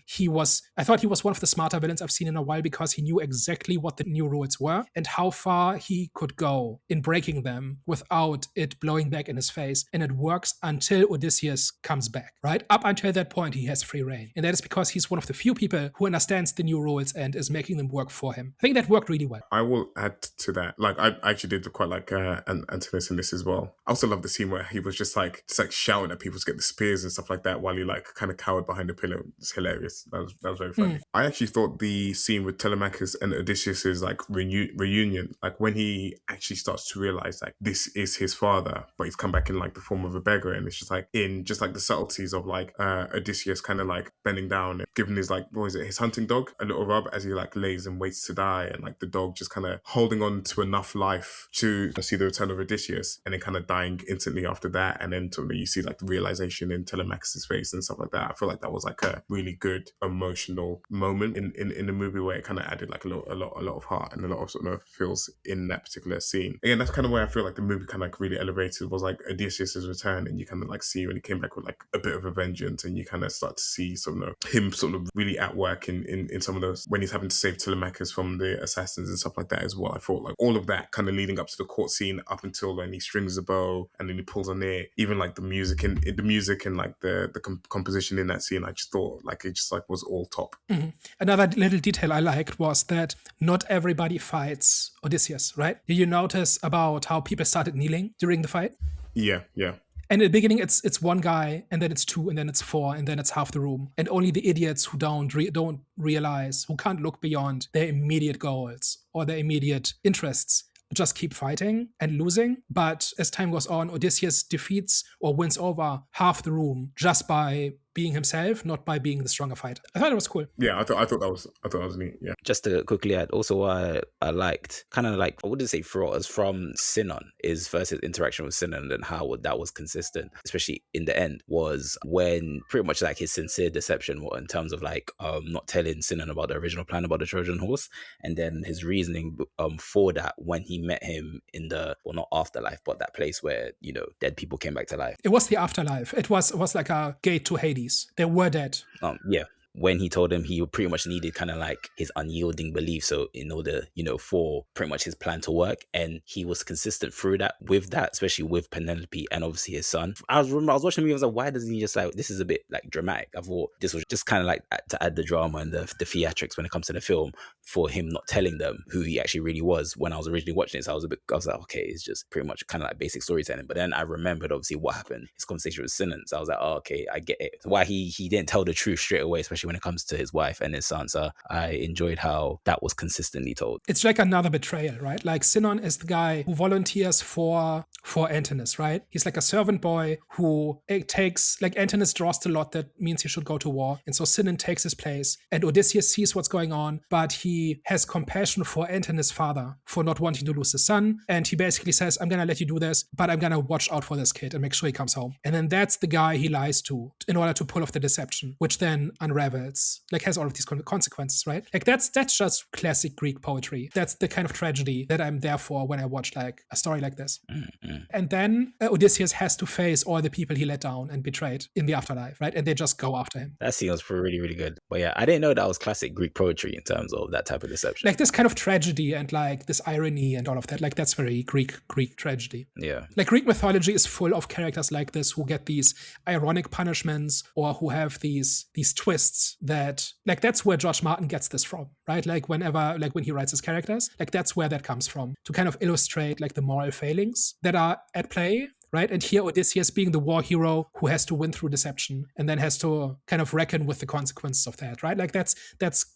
Speaker 1: I thought he was one of the smarter villains I've seen in a while because he knew exactly what the new rules were and how far he could go in breaking them without it blowing back in his face. And it works until Odysseus comes back, right? Up until that point, he has free reign. And that is because he's one of the few people who understands the new rules and is making them work for him. I think that worked really well.
Speaker 3: I will add to that. Like, I actually did quite like Antinous in this as well. I also love the scene where he was just like shouting at people to get the spears and stuff like that while he like kind of cowered behind a pillar. It's hilarious. That was very funny. I actually thought the scene with Telemachus and Odysseus's like reunion, like when he actually starts to realize like this is his father, but he's come back in like the form of a beggar, and it's just like in just like the subtleties of like Odysseus kind of like bending down and giving his like, what was it, his hunting dog a little rub as he like lays and waits to die, and like the dog just kind of holding on to enough life to see the return of Odysseus, and then kind of dying instantly after that, and then totally you see like the realization in Telemachus' face and stuff like that. I feel like that was like a really good emotional moment in the movie where it kind of added like a lot of heart and a lot of sort of feels in that particular scene. Again, that's kind of where I feel like the movie kind of like really elevated was like Odysseus' return, and you kind of like see when he came back with like a bit of a vengeance, and you kind of start to see sort of him sort of really at work in some of those when he's having to save Telemachus from the assassins and stuff like that as well. I thought like all of that kind of leading up to the court scene up until when he strings the bow and then he pulls on it, even like the music and like the composition in that scene, I just thought like it just like was all top.
Speaker 1: Mm-hmm. Another little detail I liked was that not everybody fights Odysseus, right? Did you notice about how people started kneeling during the fight?
Speaker 3: Yeah.
Speaker 1: And in the beginning, it's one guy, and then it's two, and then it's four, and then it's half the room. And only the idiots who don't realize, who can't look beyond their immediate goals or their immediate interests, just keep fighting and losing. But as time goes on, Odysseus defeats or wins over half the room just by being himself, not by being the stronger fighter. I thought it was cool.
Speaker 3: Yeah, I thought that was neat. Yeah.
Speaker 2: Just to quickly add, also I liked kind of like, I wouldn't say for us from Sinon is first his interaction with Sinon and how that was consistent, especially in the end, was when pretty much like his sincere deception in terms of like not telling Sinon about the original plan about the Trojan horse, and then his reasoning for that when he met him in the, well, not afterlife, but that place where, you know, dead people came back to life.
Speaker 1: It was the afterlife. It was like a gate to Hades. They were dead.
Speaker 2: Yeah. when he told him he pretty much needed kind of like his unyielding belief. So in order, for pretty much his plan to work, and he was consistent through that, with that, especially with Penelope and obviously his son. I was watching the movie, I was like, why doesn't he just like, this is a bit like dramatic. I thought this was just kind of like to add the drama and the theatrics when it comes to the film, for him not telling them who he actually really was. When I was originally watching it, so I was like, okay, it's just pretty much kind of like basic storytelling. But then I remembered obviously what happened, his conversation with Simmons. I was like, oh, okay, I get it. Why he didn't tell the truth straight away, especially when it comes to his wife and his son. So I enjoyed how that was consistently told.
Speaker 1: It's like another betrayal, right? Like Sinon is the guy who volunteers for Antinous, right? He's like a servant boy who takes, like, Antinous draws the lot that means he should go to war. And so Sinon takes his place, and Odysseus sees what's going on, but he has compassion for Antinous' father for not wanting to lose his son. And he basically says, I'm going to let you do this, but I'm going to watch out for this kid and make sure he comes home. And then that's the guy he lies to in order to pull off the deception, which then unravels, like has all of these consequences, right? Like that's just classic Greek poetry. That's the kind of tragedy that I'm there for when I watch like a story like this.
Speaker 2: Mm-hmm.
Speaker 1: And then Odysseus has to face all the people he let down and betrayed in the afterlife, right? And they just go after him.
Speaker 2: That scene was really, really good. But yeah, I didn't know that was classic Greek poetry in terms of that type of deception.
Speaker 1: Like this kind of tragedy and like this irony and all of that, like that's very Greek tragedy.
Speaker 2: Yeah.
Speaker 1: Like Greek mythology is full of characters like this who get these ironic punishments or who have these twists that, like, that's where George Martin gets this from, right? Like when he writes his characters, like that's where that comes from, to kind of illustrate like the moral failings that are at play. Right. And here Odysseus being the war hero who has to win through deception and then has to kind of reckon with the consequences of that. Right. Like that's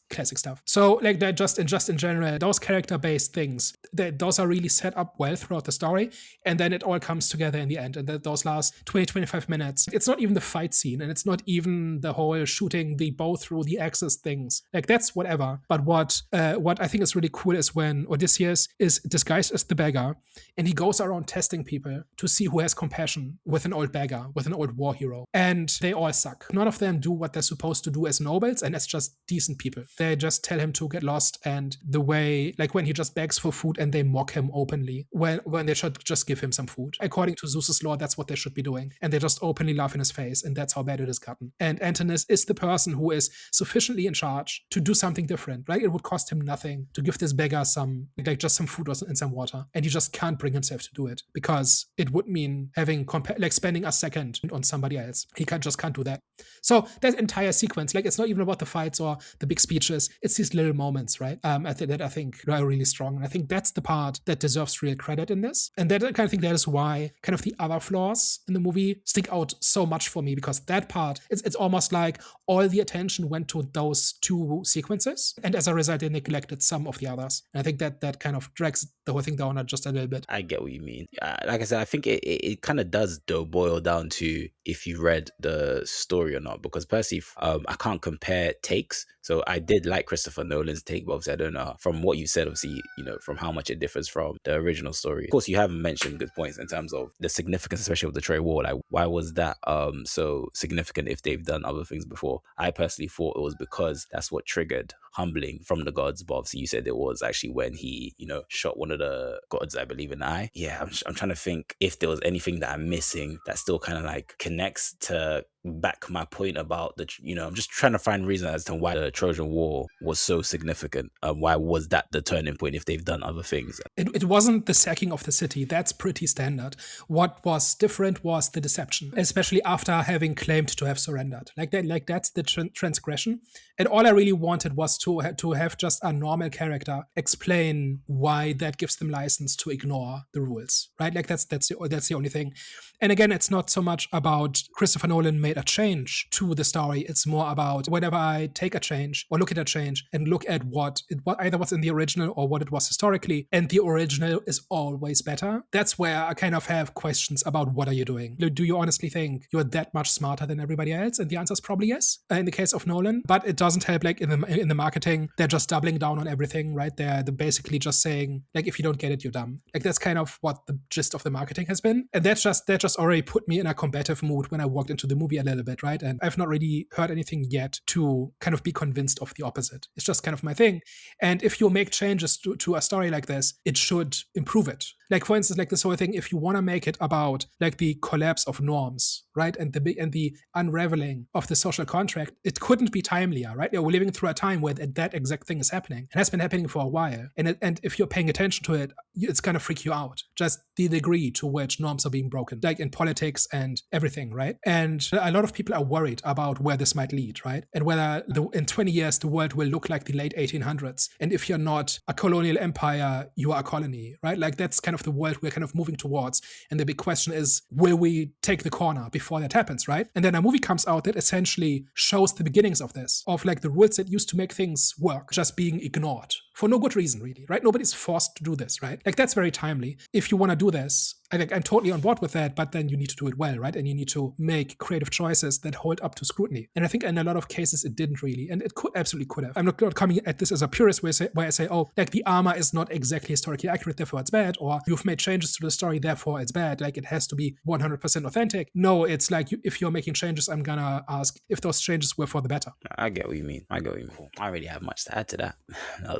Speaker 1: classic stuff. So like that just in general, those character-based things, those are really set up well throughout the story. And then it all comes together in the end. And those last 20-25 minutes, it's not even the fight scene and it's not even the whole shooting the bow through the axis things. Like that's whatever. But what I think is really cool is when Odysseus is disguised as the beggar and he goes around testing people to see who has compassion with an old beggar, with an old war hero. And they all suck. None of them do what they're supposed to do as nobles and as just decent people. They just tell him to get lost, and the way, like when he just begs for food and they mock him openly when they should just give him some food. According to Zeus's law, that's what they should be doing. And they just openly laugh in his face, and that's how bad it is gotten. And Antinous is the person who is sufficiently in charge to do something different, right? It would cost him nothing to give this beggar some, like just some food and some water. And he just can't bring himself to do it because it would mean having like spending a second on somebody else. He just can't do that. So that entire sequence, like it's not even about the fights or the big speeches. It's these little moments, right? That I think are really strong. And I think that's the part that deserves real credit in this. And that I kind of think that is why kind of the other flaws in the movie stick out so much for me, because that part, it's almost like all the attention went to those two sequences. And as a result, they neglected some of the others. And I think that kind of drags the whole thing down just a little bit.
Speaker 2: I get what you mean. Like I said, I think it kind of does though boil down to if you read the story or not, because personally, I can't compare takes. So I did like Christopher Nolan's take, but obviously I don't know from what you said, obviously, from how much it differs from the original story. Of course, you haven't mentioned good points in terms of the significance, especially of the Trojan War. Like, why was that so significant if they've done other things before? I personally thought it was because that's what triggered humbling from the gods. But obviously you said it was actually when he, shot one of the gods, I believe, in the eye. Yeah, I'm trying to think if there was anything that I'm missing that still kind of like connects to back my point about I'm just trying to find reason as to why the Trojan War was so significant. Why was that the turning point if they've done other things?
Speaker 1: It wasn't the sacking of the city. That's pretty standard. What was different was the deception, especially after having claimed to have surrendered. Like that's the transgression. And all I really wanted was to have just a normal character explain why that gives them license to ignore the rules, right? Like that's the only thing. And again, it's not so much about Christopher Nolan made a change to the story. It's more about whenever I take a change or look at a change and look at what either what's in the original or what it was historically, and the original is always better. That's where I kind of have questions about what are you doing? Do you honestly think you're that much smarter than everybody else? And the answer is probably yes, in the case of Nolan. But it doesn't help, like in the marketing, they're just doubling down on everything, right? They're basically just saying, like, if you don't get it, you're dumb. Like that's kind of what the gist of the marketing has been. And that just already put me in a combative mood when I walked into the movie a little bit, right? And I've not really heard anything yet to kind of be convinced of the opposite. It's just kind of my thing. And if you make changes to a story like this, it should improve it. Like, for instance, like this whole thing, if you want to make it about like the collapse of norms, right, and the unraveling of the social contract, it couldn't be timelier, right? We're living through a time where that exact thing is happening. It has been happening for a while, and if you're paying attention to it, it's gonna freak you out. Just the degree to which norms are being broken, like in politics and everything, right? And a lot of people are worried about where this might lead, right? And whether in 20 years the world will look like the late 1800s. And if you're not a colonial empire, you are a colony, right? Like that's kind of the world we're kind of moving towards. And the big question is, will we take the corner before that happens, right? And then a movie comes out that essentially shows the beginnings of this, of like the rules that used to make things work just being ignored for no good reason, really, right? Nobody's forced to do this, right? Like that's very timely. If you want to do this, I'm totally on board with that, but then you need to do it well, right? And you need to make creative choices that hold up to scrutiny. And I think in a lot of cases it didn't really, and it absolutely could have. I'm not coming at this as a purist where I say, oh, like the armor is not exactly historically accurate, therefore it's bad, or you've made changes to the story, therefore it's bad. Like it has to be 100% authentic. No, it's like if you're making changes, I'm gonna ask if those changes were for the better.
Speaker 2: I get what you mean. I don't really have much to add to that.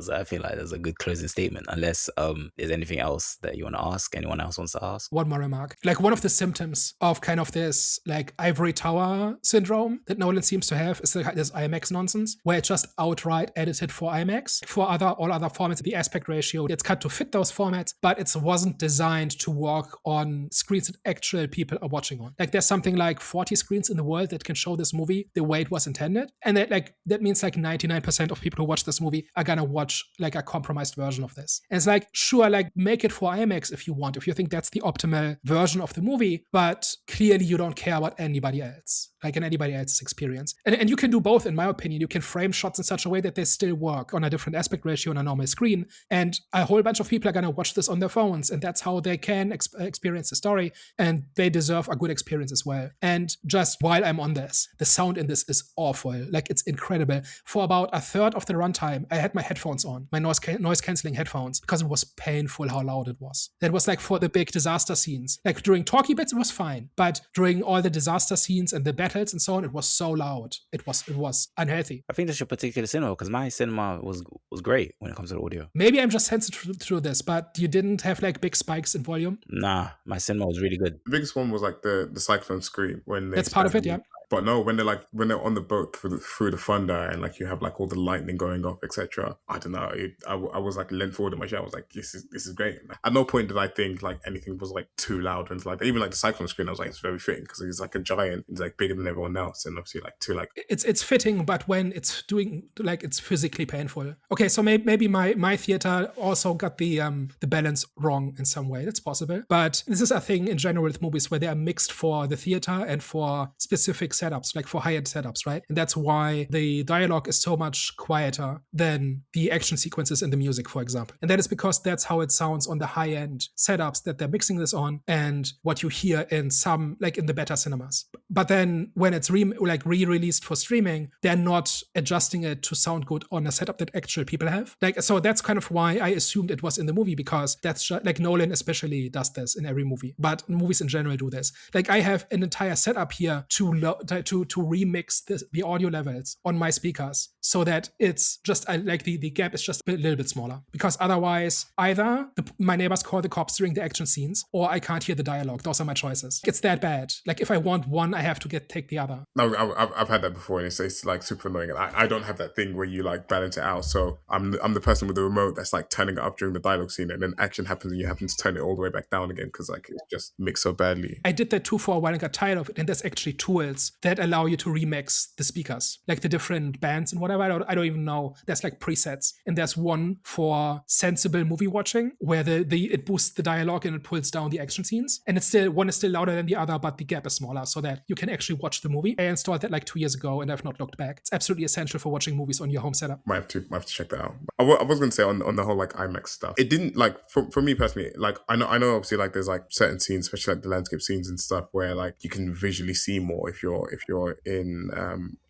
Speaker 2: I feel like that's a good closing statement, unless there's anything else that you want to ask, anyone else wants to ask.
Speaker 1: One more remark. Like one of the symptoms of kind of this like ivory tower syndrome that Nolan seems to have is this IMAX nonsense, where it's just outright edited for IMAX. For all other formats, the aspect ratio gets cut to fit those formats, but it wasn't designed to work on screens that actual people are watching on. Like there's something like 40 screens in the world that can show this movie the way it was intended. And that means like 99% of people who watch this movie are gonna watch like a compromised version of this. And it's like, sure, like make it for IMAX if you want, if you think that's the optimal version of the movie, but clearly you don't care about anybody else, like in anybody else's experience. And you can do both, in my opinion. You can frame shots in such a way that they still work on a different aspect ratio on a normal screen. And a whole bunch of people are going to watch this on their phones, and that's how they can experience the story, and they deserve a good experience as well. And just while I'm on this, the sound in this is awful. Like it's incredible. For about a third of the runtime, I had my headphones on, my noise canceling headphones, because it was painful how loud it was. That was like for the big disaster scenes. Like during talkie bits, it was fine, but during all the disaster scenes and the battles and so on, it was so loud. It was unhealthy.
Speaker 2: I think that's your particular cinema, because my cinema was great when it comes to the audio.
Speaker 1: Maybe I'm just sensitive to this, but you didn't have like big spikes in volume?
Speaker 2: Nah, my cinema was really good.
Speaker 3: The biggest one was like the cyclone scream when
Speaker 1: that's part of it, yeah.
Speaker 3: But no, when they're on the boat through the thunder and like you have like all the lightning going off, etc. I don't know. I was like leaned forward in my chair. I was like, this is great. At no point did I think like anything was like too loud, and like even like the cyclone screen, I was like, it's very fitting because he's like a giant. He's like bigger than everyone else, and obviously like too like
Speaker 1: it's fitting, but when it's doing like it's physically painful. Okay, so maybe my theater also got the balance wrong in some way. That's possible, but this is a thing in general with movies where they are mixed for the theater and for specific setups, like for high-end setups, right? And that's why the dialogue is so much quieter than the action sequences and the music, for example. And that is because that's how it sounds on the high-end setups that they're mixing this on, and what you hear in some, like in the better cinemas. But then when it's re-released for streaming, they're not adjusting it to sound good on a setup that actual people have. Like, so that's kind of why I assumed it was in the movie, because that's just, like Nolan especially does this in every movie, but movies in general do this. Like I have an entire setup here to remix the audio levels on my speakers so that it's just like the gap is just a little bit smaller, because otherwise either my neighbors call the cops during the action scenes or I can't hear the dialogue. Those are my choices. It's that bad. Like if I want one, I have to take the other.
Speaker 3: No, I've had that before, and it's like super annoying. And I don't have that thing where you like balance it out. So I'm the person with the remote that's like turning it up during the dialogue scene, and then action happens and you happen to turn it all the way back down again because like it's just mixed so badly.
Speaker 1: I did that too for a while and got tired of it. And there's actually tools that allow you to remix the speakers, like the different bands and whatever. I don't even know. There's like presets, and there's one for sensible movie watching where it boosts the dialogue and it pulls down the action scenes, and one is still louder than the other, but the gap is smaller so that you can actually watch the movie. I installed that like 2 years ago and I've not looked back. It's absolutely essential for watching movies on your home setup.
Speaker 3: Might have to check that out. I was going to say on the whole like IMAX stuff, it didn't like for me personally, like I know obviously like there's like certain scenes, especially like the landscape scenes and stuff, where like you can visually see more if you're in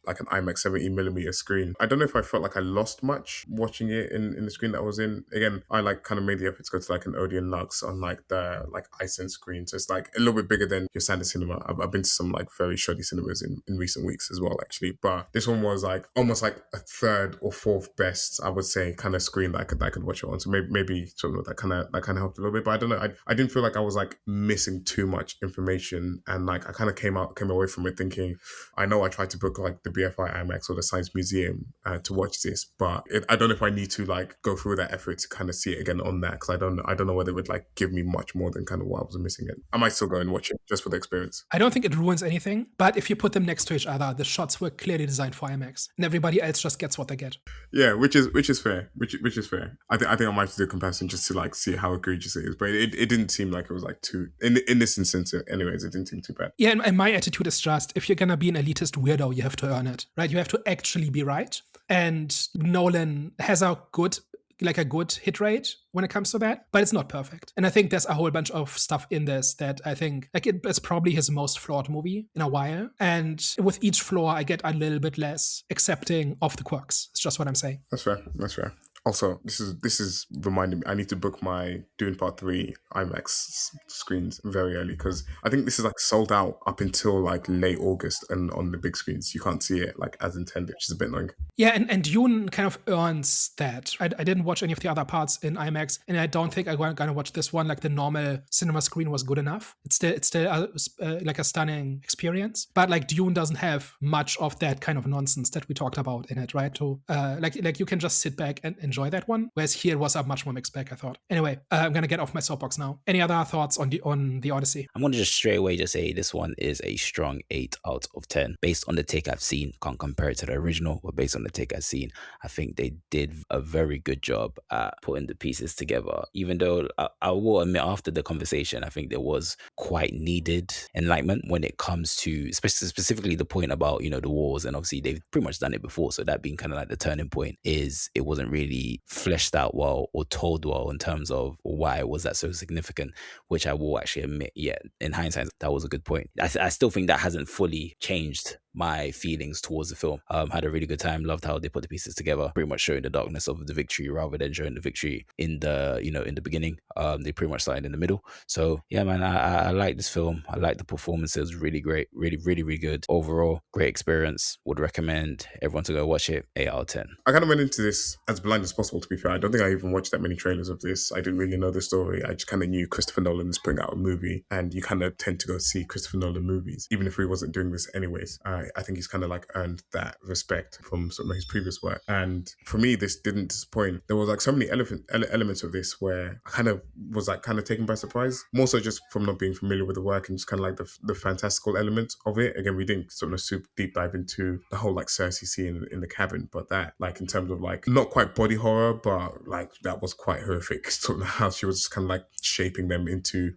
Speaker 3: like an IMAX 70mm screen. I don't know if I felt like I lost much watching it in the screen that I was in. Again, I like kind of made the effort to go to like an Odeon Lux on like the like iSense screen. So it's like a little bit bigger than your standard cinema. I've been to some like very shoddy cinemas in recent weeks as well, actually. But this one was like almost like a third or fourth best, I would say, kind of screen that I could watch it on. So maybe sort of that kind of helped a little bit. But I don't know. I didn't feel like I was like missing too much information, and like I kind of came away from it thinking, I know I tried to book like the BFI IMAX or the Science Museum to watch this, but I don't know if I need to like go through that effort to kind of see it again on that, because I don't know whether it would like give me much more than kind of what I was missing it. I might still go and watch it just for the experience.
Speaker 1: I don't think it ruins anything, but if you put them next to each other, the shots were clearly designed for IMAX, and everybody else just gets what they get.
Speaker 3: Yeah, which is fair. Which is fair. I think I might have to do a comparison just to like see how egregious it is, but it didn't seem like it was like too in this instance. Anyways, it didn't seem too bad.
Speaker 1: Yeah, and my attitude is just, if you're gonna be an elitist weirdo, you have to earn it, right? You have to actually be right. And Nolan has a good hit rate when it comes to that, but it's not perfect. And I think there's a whole bunch of stuff in this that I think like it's probably his most flawed movie in a while. And with each flaw, I get a little bit less accepting of the quirks. It's just what I'm saying.
Speaker 3: That's fair. Also, this is reminding me, I need to book my Dune Part 3 IMAX screens very early, because I think this is like sold out up until like late August, and on the big screens you can't see it like as intended, which is a bit annoying.
Speaker 1: Yeah, and Dune kind of earns that. I didn't watch any of the other parts in IMAX, and I don't think I'm gonna watch this one. Like the normal cinema screen was good enough. It's still like a stunning experience, but like Dune doesn't have much of that kind of nonsense that we talked about in it, right? To like you can just sit back and enjoy that one, whereas here it was a much more mixed bag, I thought. Anyway, I'm gonna get off my soapbox now. Any other thoughts on the Odyssey?
Speaker 2: I'm gonna just straight away just say this one is a strong 8 out of 10 based on the take I've seen. Can't compare it to the original, but based on the take I've seen, I think they did a very good job at putting the pieces together. Even though I will admit, after the conversation, I think there was quite needed enlightenment when it comes to specifically the point about the wars, and obviously they've pretty much done it before, so that being kind of like the turning point is it wasn't really fleshed out well or told well in terms of why was that so significant, which I will actually admit, yeah, in hindsight, that was a good point. I still think that hasn't fully changed my feelings towards the film. Had a really good time, loved how they put the pieces together, pretty much showing the darkness of the victory rather than showing the victory in the in the beginning. They pretty much started in the middle. So yeah, man, I like this film. I like the performances, really great, really good overall, great experience. Would recommend everyone to go watch it. 8 out of 10.
Speaker 3: I kind of went into this as blind as possible, to be fair. I don't think I even watched that many trailers of this. I didn't really know the story. I just kind of knew Christopher Nolan is putting out a movie, and you kind of tend to go see Christopher Nolan movies, even if he wasn't doing this anyways. I think he's kind of like earned that respect from some of his previous work. And for me, this didn't disappoint. There was like so many elements of this where I kind of was like kind of taken by surprise, more so just from not being familiar with the work and just kind of like the fantastical element of it. Again, we didn't sort of super deep dive into the whole like Cersei scene in the cabin, but that like in terms of like not quite body horror, but like that was quite horrific. Sort of how she was just kind of like shaping them into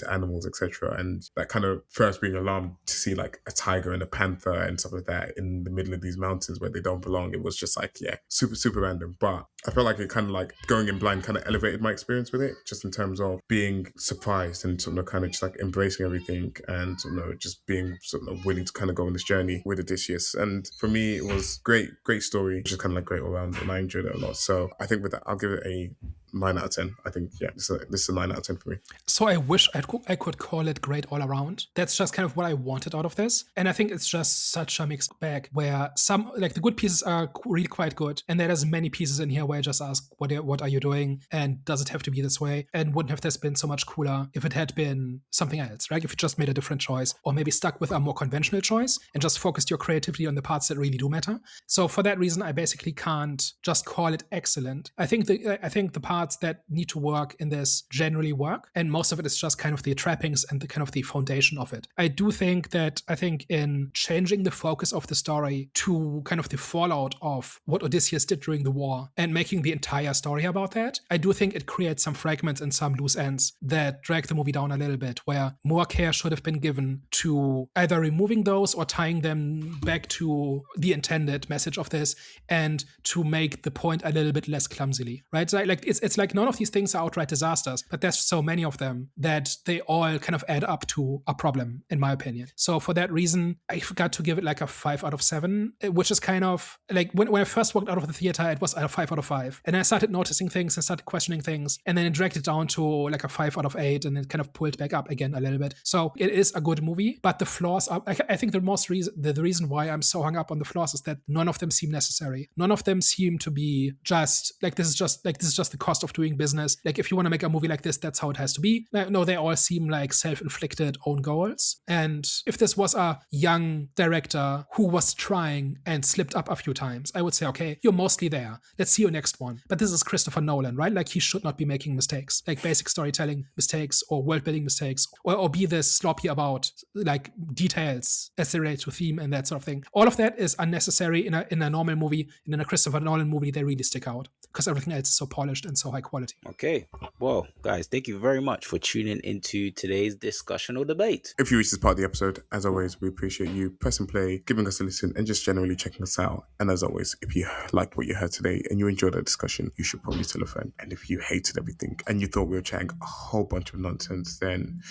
Speaker 3: animals, etc. And that kind of first being alarmed to see like a tiger and a panther and stuff like that in the middle of these mountains where they don't belong. It was just like, yeah, super random. But I felt like it kind of like going in blind kind of elevated my experience with it, just in terms of being surprised and sort of kind of just like embracing everything and just being sort of willing to kind of go on this journey with Odysseus. And for me, it was great story, just kind of like great all around, and I enjoyed it a lot. So I think with that, I'll give it a 9 out of 10. I think, yeah, this is a 9 out of 10 for me.
Speaker 1: So I wish I could call it great all around. That's just kind of what I wanted out of this. And I think it's just such a mixed bag where some, like the good pieces are really quite good. And there's many pieces in here where I just ask, what are you doing? And does it have to be this way? And wouldn't have this been so much cooler if it had been something else, right? If you just made a different choice, or maybe stuck with a more conventional choice and just focused your creativity on the parts that really do matter. So for that reason, I basically can't just call it excellent. I think the parts that need to work in this generally work, and most of it is just kind of the trappings and the kind of the foundation of it. I think in changing the focus of the story to kind of the fallout of what Odysseus did during the war and making the entire story about that, I do think it creates some fragments and some loose ends that drag the movie down a little bit, where more care should have been given to either removing those or tying them back to the intended message of this, and to make the point a little bit less clumsily, right? So like it's it's like none of these things are outright disasters, but there's so many of them that they all kind of add up to a problem, in my opinion. So for that reason, I forgot to give it like a 5 out of 7, which is kind of like when I first walked out of the theater, it was a 5 out of 5. And I started noticing things and started questioning things. And then it dragged it down to like a 5 out of 8, and it kind of pulled back up again a little bit. So it is a good movie, but the flaws are, I think the reason why I'm so hung up on the flaws is that none of them seem necessary. None of them seem to be just like, this is just the cost of doing business. Like, if you want to make a movie like this, that's how it has to be. No, they all seem like self-inflicted own goals. And if this was a young director who was trying and slipped up a few times, I would say, okay, you're mostly there. Let's see your next one. But this is Christopher Nolan, right? Like, he should not be making mistakes, like basic storytelling mistakes or world building mistakes, or be this sloppy about like details as they relate to theme and that sort of thing. All of that is unnecessary in a normal movie, and in a Christopher Nolan movie, they really stick out because everything else is so polished and so high quality.
Speaker 2: Okay. Well, guys, thank you very much for tuning into today's discussion or debate.
Speaker 3: If you reached this part of the episode, as always, we appreciate you pressing play, giving us a listen, and just generally checking us out. And as always, if you liked what you heard today and you enjoyed that discussion, you should probably tell a friend. And if you hated everything and you thought we were chatting a whole bunch of nonsense, then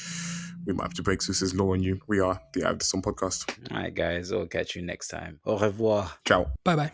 Speaker 3: we might have to break Seuss's law on you. We are the Eye of the Sun podcast.
Speaker 2: All right, guys. I'll catch you next time. Au revoir.
Speaker 3: Ciao.
Speaker 1: Bye-bye.